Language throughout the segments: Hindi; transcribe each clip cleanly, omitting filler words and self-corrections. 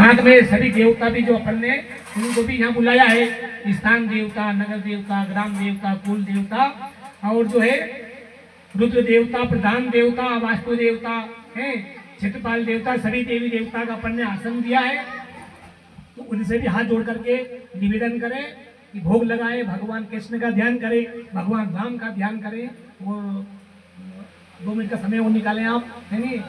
साथ में सभी देवता भी जो अपन ने उनको भी यहाँ बुलाया है, स्थान देवता, नगर देवता, ग्राम देवता, कुल देवता और जो है रुद्र देवता, प्रधान देवता, वास्तु देवता है, क्षेत्रपाल देवता, सभी देवी देवता का अपन ने आसन दिया है। तो उनसे भी हाथ जोड़ करके निवेदन करें कि भोग लगाए, भगवान कृष्ण का ध्यान करें, भगवान राम का ध्यान करें। वो 2 मिनट का समय वो निकालें आप, है नहीं।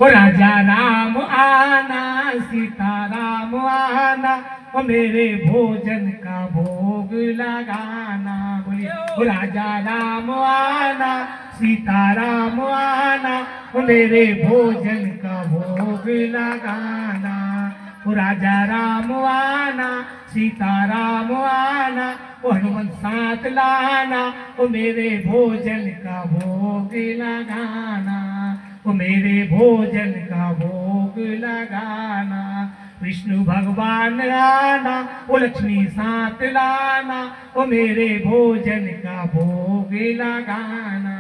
राजा राम आना, सीता राम आना, ओ मेरे भोजन का भोग लगाना। बोलिए राजा राम आना, सीता राम आना, ओ मेरे भोजन का भोग लगाना। राजा राम आना, सीता राम आना, ओ हनुमंत साथ लाना, ओ मेरे भोजन का भोग लगाना, ओ मेरे भोजन का भोग लगाना। विष्णु भगवान आना, ओ लक्ष्मी साथ लाना, ओ मेरे भोजन का भोग लगाना,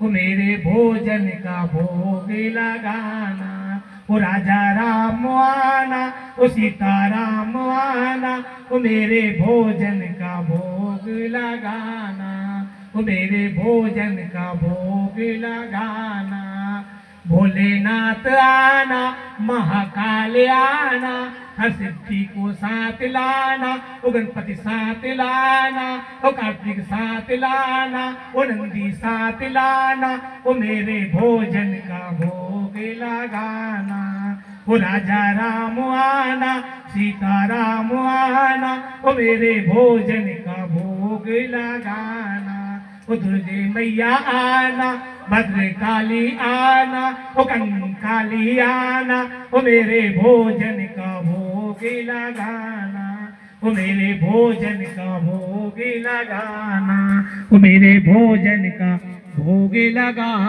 ओ मेरे भोजन का भोग लगाना। ओ राजा राम आना, ओ सीता राम आना, ओ मेरे भोजन का भोग लगाना, ओ मेरे भोजन का भोग लगाना। भोलेनाथ आना, महाकाल आना, हर सिद्धि को साथ लाना, ओ गणपति साथ लाना, ओ कार्तिक साथ लाना, ओ नंदी साथ लाना, ओ मेरे भोजन का भोग लगाना। ओ राजा राम आना, सीता राम आना, ओ मेरे भोजन का भोग लगाना। ओ दुर्गे मैया आना, भद्रकाली आना, ओ कंकाली आना, ओ मेरे भोजन का भोग लगाना, ओ मेरे भोजन का भोग लगाना, ओ मेरे भोजन का भोग लगाना।